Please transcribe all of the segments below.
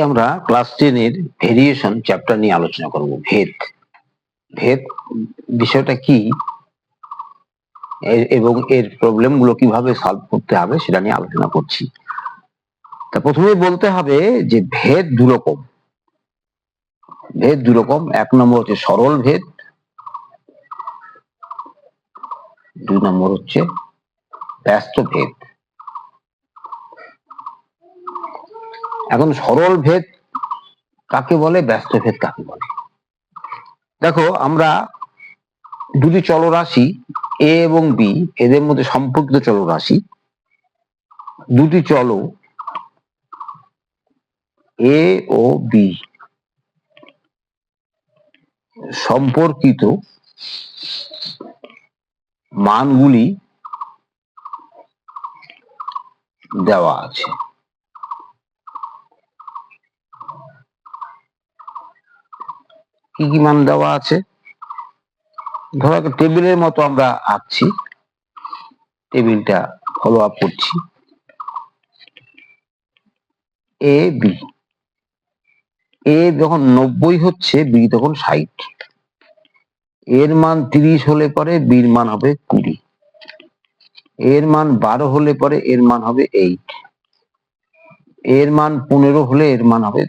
আমরা ক্লাস 10 এর variation chapter নিয়ে আলোচনা করব। ভেদ ভেদ বিষয়টা কি এবং এর প্রবলেম গুলো কিভাবে সলভ করতে হবে সেটা নিয়ে আলোচনা করছি। তা প্রথমে বলতে হবে যে ভেদ দুরকম। ভেদ দুরকম, এক নম্বর হচ্ছে সরল ভেদ, দুই নম্বর হচ্ছে ব্যস্ত ভেদ। এখন সরল ভেদ কাকে বলে, ব্যস্ত ভেদ কাকে বলে? দেখো, আমরা দুটি চলরাশি এ এবং বি, এদের মধ্যে সম্পর্কিত চলরাশি দুটি চল এ ও বি সম্পর্কিত মানগুলি দেওয়া আছে। কি কি মান দেওয়া আছে? ধরো একটা টেবিলের মতো আমরা আঁকছি, টেবিলটা ফলো আপ করছি। এ বি, এ যখন 90 হচ্ছে, বি তখন 60। এর মান 30 হলে পরে বির মান হবে 20। এর মান 12 হলে পরে এর মান হবে 8। এর মান 15 হলে এর মান হবে,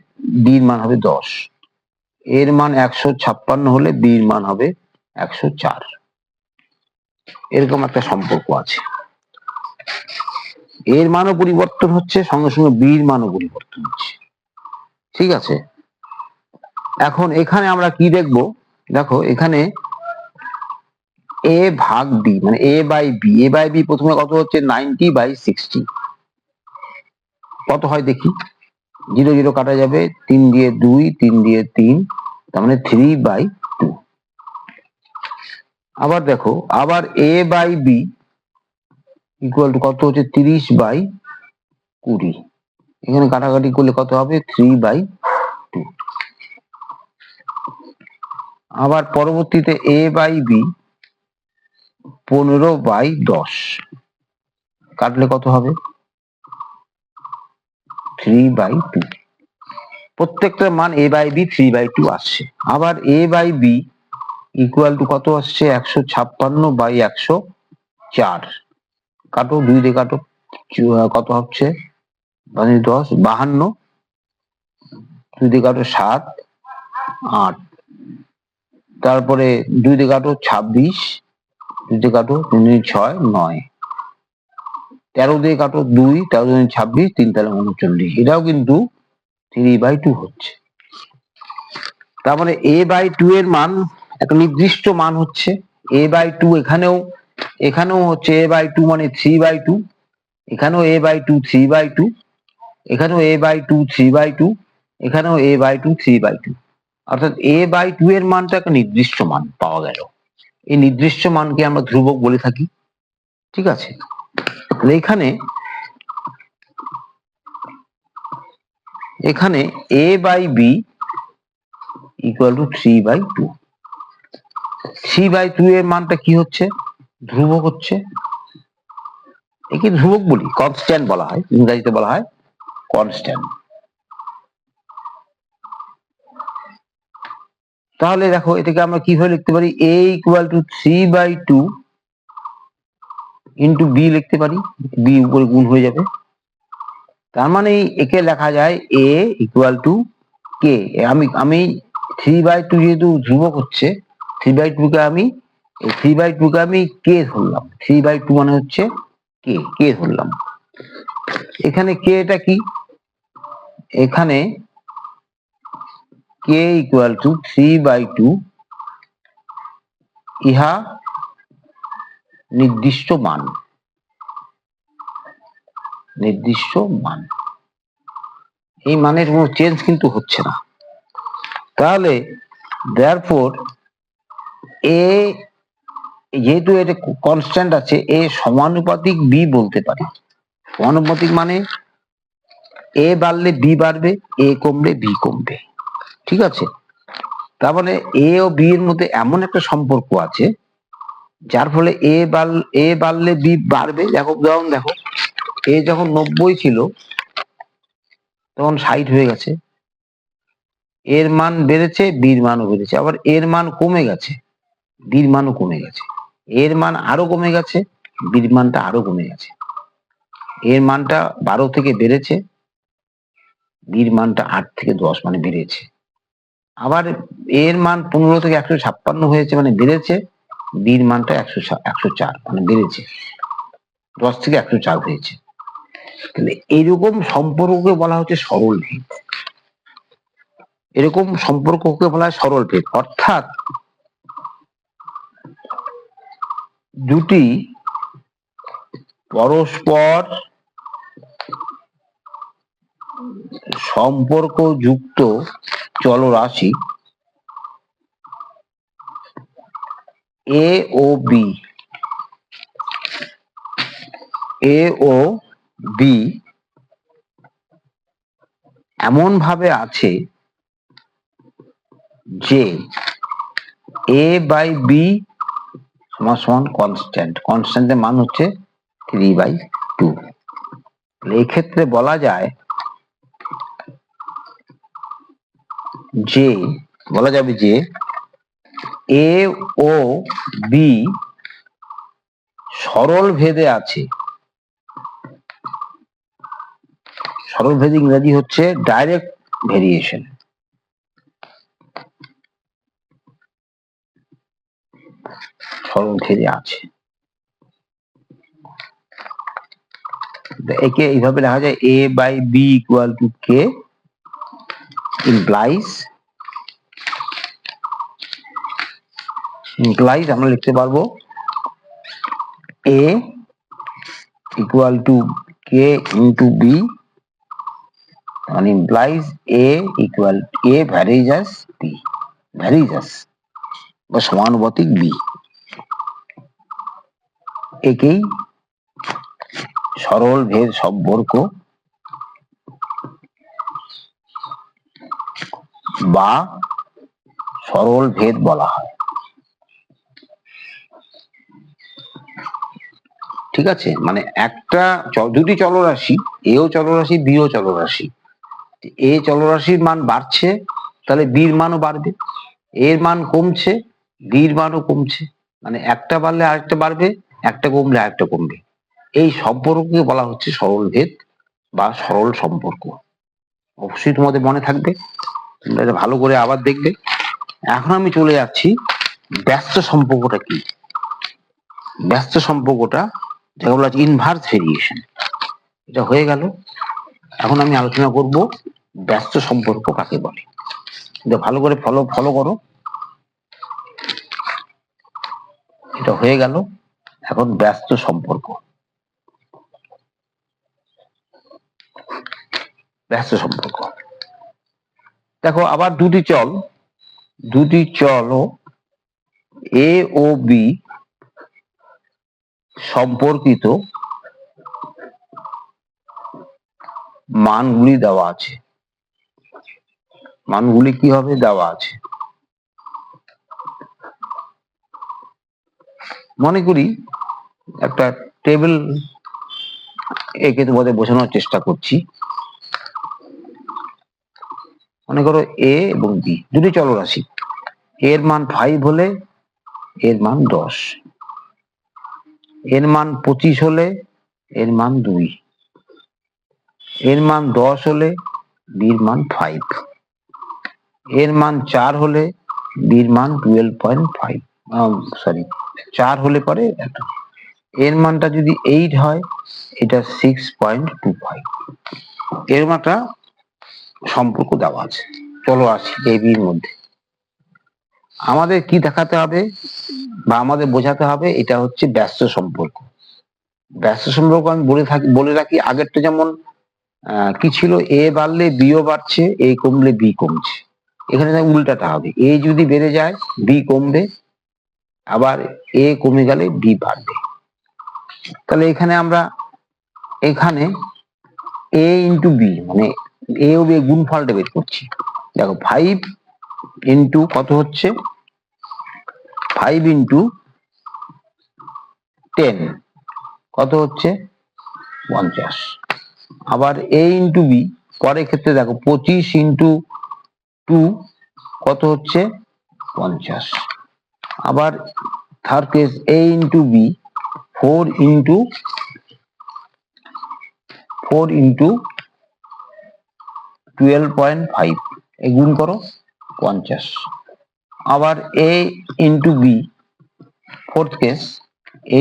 বির মান হবে 10। এর মান 156 হলে বির মান হবে 104। এরকম একটা সম্পর্ক আছে। এর মানও পরিবর্তন হচ্ছে, সঙ্গে সঙ্গে বির মানও পরিবর্তন হচ্ছে। ঠিক আছে, এখন এখানে আমরা কি দেখব? দেখো, এখানে এ ভাগ বি, মানে A by B. A by B প্রথমে কত হচ্ছে? 90/60। কত হয় দেখি? 0 0 কাটা যাবে, 3 দিয়ে 2, 3 দিয়ে 3, তার মানে 3/2। আবার দেখো, আবার এ বাই বি ইকুয়াল টু কত হচ্ছে? 30/20। এখানে কাটাকাটি করলে কত হবে? 3/2। আবার পরবর্তীতে এ বাই বি 15/10, কাটলে কত হবে? 3/2। প্রত্যেকটা মান এ বাই বি 3/2 আসছে। আবার এ বাই বি ইকুয়াল টু কত আসছে? 156/104। কাটো, 2 দিয়ে কাটো, কত হচ্ছে? 10 52, 2 দিয়ে কাটো 7 8, তারপরে 2 দিয়ে কাটো 26, 2 দিয়ে কাটো 3 দিয়ে 6 9, 13 দিয়ে কাটো 2, 13 দিয়ে 26, 3 13 39। এটাও কিন্তু 3/2 হচ্ছে। তার মানে এ বাই 2 এর মান একটা নির্দিষ্ট মান হচ্ছে। এ বাই 2 এখানেও হচ্ছে এ বাই 2 মানে 3/2। এখানেও এ বাই 2 3/2। এখানেও এ বাই 2 3/2। এখানেও এ বাই 2 3/2। অর্থাৎ এ বাই 2 এর মানটা একটা নির্দিষ্ট মান পাওয়া গেল। এই নির্দিষ্ট মানকে আমরা ধ্রুবক বলে থাকি। ঠিক আছে, এখানে এ বাই বি ইকুয়াল টু 3/2। 3/2 এর মানটা কি হচ্ছে? ধ্রুবক হচ্ছে। একে ধ্রুবক বলি, কনস্ট্যান্ট বলা হয়, ইংরেজিতে বলা হয় কনস্ট্যান্ট। তাহলে দেখো, এটাকে আমরা কিভাবে লিখতে পারি? a equal to 3/2 into B লিখতে পারি। বি উপরে গুণ হয়ে যাবে। তার মানে একে লেখা যায় a ইকুয়াল টু কে। আমি 3/2 যেহেতু ধ্রুবক হচ্ছে, 3/2 কে আমি কে ধরলাম। 3/2 মানে হচ্ছে কে ধরলাম। এখানে কে এটা কি? এখানে কে ইকুয়াল টু 3/2, ইহা নির্দিষ্ট মান। নির্দিষ্ট মান, এই মানের কোনো চেঞ্জ কিন্তু হচ্ছে না। তাহলে therefore এ, যেহেতু এটা কনস্ট্যান্ট আছে, এ সমানুপাতিক বি বলতে পারি। সমানুপাতিক মানে এ বাড়লে বি বাড়বে, এ কমলে বি কমবে। ঠিক আছে, তার মানে এ ও বি এর মধ্যে এমন একটা সম্পর্ক আছে যার ফলে এ বাড়লে বি বাড়বে। দেখো, উদাহরণ দেখো, এ যখন 90 ছিল তখন 60 হয়ে গেছে। এর মান বেড়েছে, বির মানও বেড়েছে, আবার এর মান কমে গেছে, বির মানও কমে গেছে, এর মান আরো কমে গেছে, বির মানটা আরো কমে গেছে, এর মানটা 12 থেকে বেড়েছে, বির মানটা 8 থেকে 10 মানে বেড়েছে, আবার এর মান 15 থেকে 156 হয়েছে মানে বেড়েছে, বির মানটা 104 মানে বেড়েছে, 10 থেকে 104 হয়েছে। তাহলে এইরকম সম্পর্ককে বলা হচ্ছে সরল ভেদ, এরকম সম্পর্ককে বলা হয় সরল ভেদ, অর্থাৎ দুটি পরস্পর সম্পর্কযুক্ত চলরাশি এ ও বি, এ ও বি এমন ভাবে আছে যে এ বাই বি সমান সমান কনস্ট্যান্ট, কনস্ট্যান্টের মান হচ্ছে 3/2। এই ক্ষেত্রে বলা যায় যে, বলা যাবে যে এ ও বি সরল ভেদে আছে, সরল ভেদ ইংরেজি হচ্ছে ডাইরেক্ট ভেরিয়েশন, সরল ভেদে আছে। একে এইভাবে লেখা যায় a by b equal to k implies আমরা লিখতে পারবো a equal to k into b and implies a equal a varies as b, varies as বা সমানুপাতিক b, একেই সরল ভেদ সম্পর্ক বা সরল ভেদ বলা হয়। ঠিক আছে, মানে একটা দুটি চলরাশি, এও চলরাশি বিও চলরাশি, এ চলরাশির মান বাড়ছে তাহলে বির মানও বাড়বে, এর মান কমছে বির মানও কমছে, মানে একটা বাড়লে আরেকটা বাড়বে, একটা কমলে আরেকটা কমবে, এই সম্পর্ককে বলা হচ্ছে সরল ভেদ বা সরল সম্পর্ক। অবশ্যই তোমাদের মনে থাকবে, তোমরা এটা ভালো করে আবার দেখবে। এখন আমি চলে যাচ্ছি ব্যস্ত সম্পর্কটা কি। ব্যস্ত সম্পর্কটা যেটা বলা হচ্ছে ইনভার্স ভেরিয়েশন, এটা হয়ে গেল। এখন আমি আলোচনা করব ব্যস্ত সম্পর্ক কাকে বলে, এটা ভালো করে ফলো করো। এটা হয়ে গেল, এখন ব্যস্ত সম্পর্ক। ব্যস্ত সম্পর্ক দেখো, আবার দুটি চল এ ও বি সম্পর্কিত মানগুলি দেওয়া আছে, মানগুলি কি হবে দেওয়া আছে। মনে করি একটা টেবিল একে তোমাদের বোঝানোর চেষ্টা করছি। মনে করো এ এবং বি দুটি চলরাশি, এর মান 5 হলে এর মান 10, এর মান 25 হলে এর মান 2, এর মান 10 হলে বির মান 5, এর মান 4 হলে বির মান 12.5, সরি 4 হলে পরে এর মানটা যদি 8 হয় এটা 6.25, এরকম একটা সম্পর্ক দেওয়া আছে। চলো আসি এই বির মধ্যে আমাদের কি দেখাতে হবে বা আমাদের বোঝাতে হবে, এটা হচ্ছে ব্যস্ত সম্পর্ক। ব্যস্ত সম্পর্ক আমি বলে রাখি আগেরটা যেমন কি ছিল, এ বাড়লে বিও বাড়ছে, এ কমলে বি কমছে, এখানে উল্টাটা হবে, এ যদি বেড়ে যায় বি কমবে, আবার এ কমে গেলে বি বাড়বে। তাহলে এখানে আমরা এখানে এ ইন্টু বি মানে এ ও বি গুণফলটা বের করছি। দেখো 5 ইন্টু কত হচ্ছে, 5 ইন্টু 10 কত হচ্ছে 50, আবার এ ইন্টু বি পরের ক্ষেত্রে দেখো 25 ইন্টু টু কত হচ্ছে 50। আবার third case a into B 4 into 12.5 এই গুণ করো 50। আবার a into B fourth case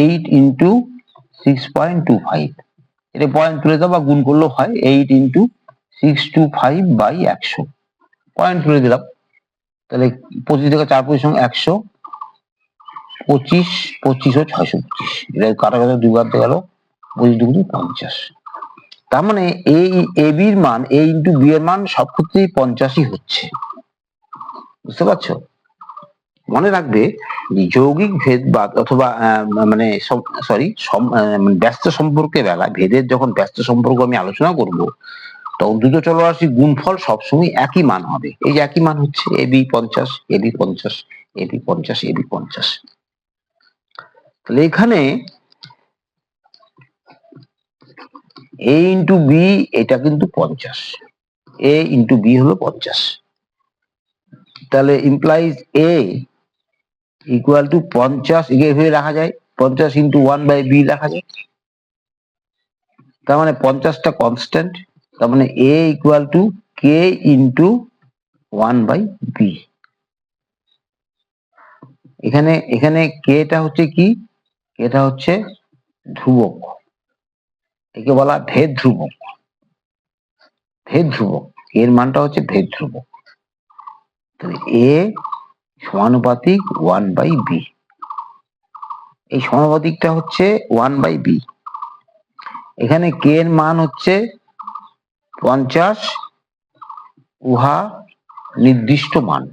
8 into 6.25 এটা পয়েন্ট তুলে দাও বা গুণ করলেও হয় 8 ইন্টু 625/100 পয়েন্ট তুলে দিলাম। তাহলে 25 থেকে 4 পঁচিশ 100 25 25 ও 625 এটা কাটাকাটি দুবার গেল 25 দুগুণ 50। তার মানে এই এ বির মান a ইন্টু বি এর মান সব ক্ষেত্রেই 50ই হচ্ছে। বুঝতে পারছো? মনে রাখবে যৌগিক ভেদবাদ অথবা মানে সরি ব্যস্ত সম্পর্কে বেলা ভেদের যখন ব্যস্ত সম্পর্ক আমি আলোচনা করব তখন দুটো চলরাশির গুণফল সবসময় একই মান হবে। এই যে একই মান হচ্ছে A B 50 A B 50 A B 50 A B 50। তাহলে এখানে এ ইন্টু বি এটা কিন্তু 50, এ ইন্টু বি হলো 50। তাহলে ইমপ্লাইজ এ ইকুয়াল টু 50 এভাবে রাখা যায় 50 ইন্টু 1/বি লেখা যায়। তার মানে 50টা কনস্ট্যান্ট, তার মানে এ ইকুয়াল টু কে ইন্টু 1/বি। এখানে এখানে কেটা হচ্ছে কি, এটা হচ্ছে ধ্রুবক, একে বলা ভেদ ধ্রুবক। ভেদ ধ্রুবক এর মানটা হচ্ছে ভেদ ধ্রুবক। তাহলে এ সমানুপাতিক 1/বি, এই সমানুপাতিকটা হচ্ছে 1/বি। এখানে কে এর মান হচ্ছে 50, উহা নির্দিষ্ট মান।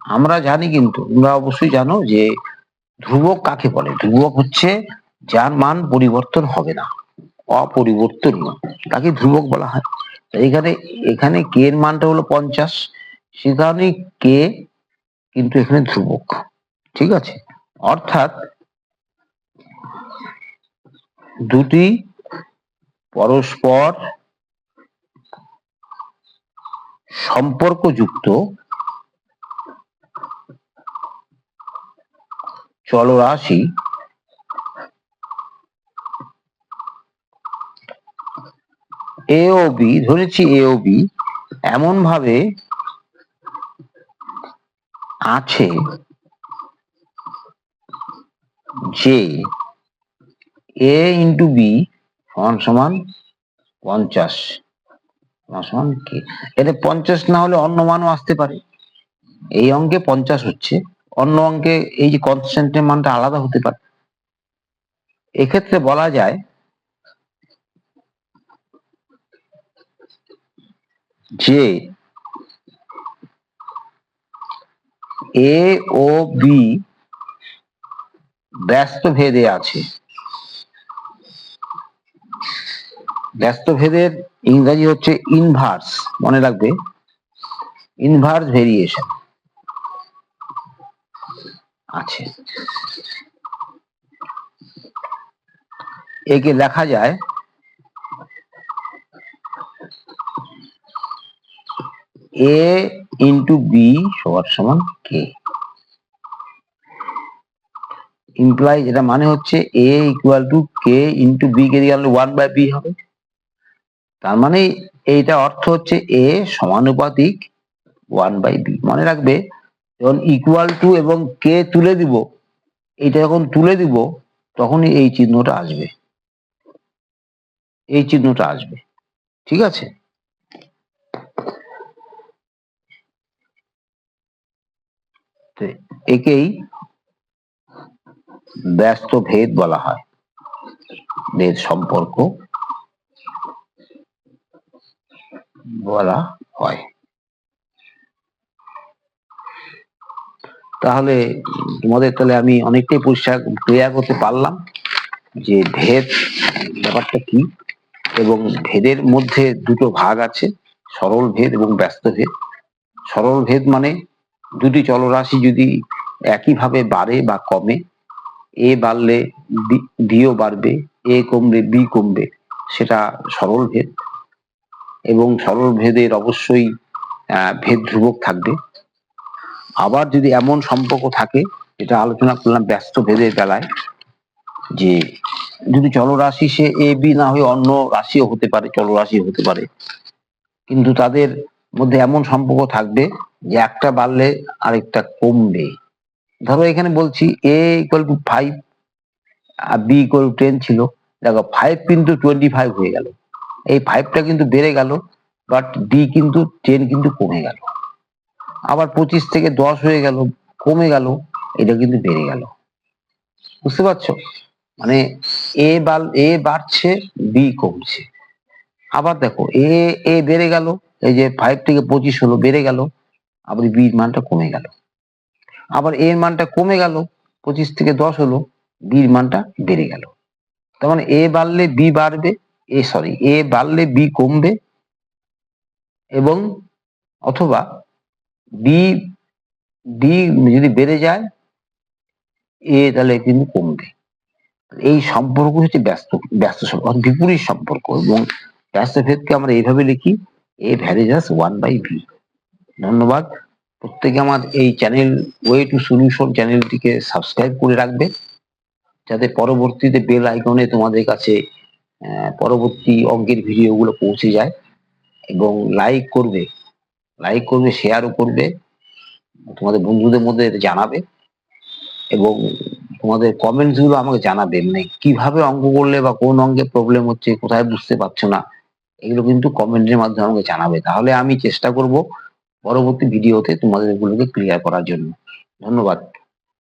আমরা জানি, কিন্তু তোমরা অবশ্যই জানো যে ধ্রুবক কাকে বলে। ধ্রুবক হচ্ছে যার মান পরিবর্তন হবে না, অপরিবর্তনীয়, তাকে ধ্রুবক বলা হয়। এখানে এখানে কে এর মানটা হলো 50, সে কারণে কে কিন্তু এখানে ধ্রুবক। ঠিক আছে, অর্থাৎ দুটি পরস্পর সম্পর্কযুক্ত চলরাশি এ ও বি, ধরেছি এ ও বি এমন ভাবে আছে যে এ ইন্টু বি সমান সমান 50 সমান কে। এটা 50 না হলে অন্য মানও আসতে পারে। এই অঙ্কে 50 হচ্ছে, অন্য অঙ্কে এই যে কনস্ট্যান্টের মানটা আলাদা হতে পারে। এক্ষেত্রে বলা যায় যে এ ও বি ব্যস্ত ভেদে আছে। ব্যস্ত ভেদের ইংরাজি হচ্ছে ইনভার্স, মনে রাখবে, ইনভার্স ভেরিয়েশন আছে। একে লেখা যায় এ ইন্টু বি সমান সমান কে। ইমপ্লাই এটা মানে হচ্ছে A equal to K into B কে দিয়ে 1/বি হবে। তার মানে এইটা অর্থ হচ্ছে এ সমানুপাতিক 1/বি। মনে রাখবে যখন ইকুয়াল টু এবং কে তুলে দিব, এইটা যখন তুলে দিব তখনই এই চিহ্নটা আসবে, এই চিহ্নটা আসবে। ঠিক আছে, একেই ব্যস্ত ভেদ বলা হয়, ভেদ সম্পর্ক বলা হয়। তাহলে তোমাদের তাহলে আমি অনেকটাই পরিষ্কার ক্লিয়ার করতে পারলাম যে ভেদ ব্যাপারটা কি, এবং ভেদের মধ্যে দুটো ভাগ আছে, সরল ভেদ এবং ব্যস্ত ভেদ। সরল ভেদ মানে দুটি চলরাশি যদি একইভাবে বাড়ে বা কমে, এ বাড়লে বিও বাড়বে, এ কমলে বি কমবে, সেটা সরল ভেদ। এবং সরল ভেদের অবশ্যই ভেদ ধ্রুবক থাকবে। আবার যদি এমন সম্পর্ক থাকে, যেটা আলোচনা করলাম ব্যস্ত ভেদের বেলায়, যে যদি চলরাশি সে এ বি না হয়ে অন্য রাশিও হতে পারে, চলরাশি হতে পারে, কিন্তু তাদের মধ্যে এমন সম্পর্ক থাকবে যে একটা বাড়লে আরেকটা কমবে। ধরো এখানে বলছি a = 5 আর b = 10 ছিল, দেখো 5 কিন্তু 25 হয়ে গেল, এই 5টা কিন্তু বেড়ে গেল, বাট d কিন্তু 10 কিন্তু কমে গেল। আবার 25 থেকে 10 হয়ে গেল, কমে গেল, এটা কিন্তু বেড়ে গেল। বুঝতে পারছো? মানে এ বাড়ছে, বি কমছে। আবার দেখো এ বেড়ে গেল, এই যে 5 থেকে 25 হলো, বেড়ে গেল, আবার বির মানটা কমে গেল। আবার এর মানটা কমে গেল, 25 থেকে 10 হলো, বির মানটা বেড়ে গেল। তার মানে এ বাড়লে বি বাড়বে, এ বাড়লে বি কমবে, এবং অথবা বি ডি যদি বেড়ে যায়, তাহলে কিন্তু কমবে। এই সম্পর্ক হচ্ছে ব্যস্ত ব্যস্ত সম্পর্ক, বিপরীত সম্পর্ক। এবং ব্যস্ত ভেদকে আমরা এইভাবে লিখি, এ ভ্যারিজাস 1/v। ধন্যবাদ। প্রত্যেকে আমার এই চ্যানেল ওয়ে টু সলিউশন চ্যানেলটিকে সাবস্ক্রাইব করে রাখবে, যাতে পরবর্তীতে বেল আইকনে তোমাদের কাছে পরবর্তী অঙ্কের ভিডিওগুলো পৌঁছে যায়। এবং লাইক করবে, শেয়ারও করবে, তোমাদের বন্ধুদের মধ্যে জানাবে, এবং তোমাদের কমেন্টস গুলো আমাকে জানাবে, মানে কিভাবে অঙ্ক করলে বা কোন অঙ্কে প্রবলেম হচ্ছে, কোথায় বুঝতে পারছো না, এগুলো কিন্তু কমেন্টের মাধ্যমে আমাকে জানাবে। তাহলে আমি চেষ্টা করব পরবর্তী ভিডিওতে তোমাদের এগুলোকে ক্লিয়ার করার জন্য। ধন্যবাদ।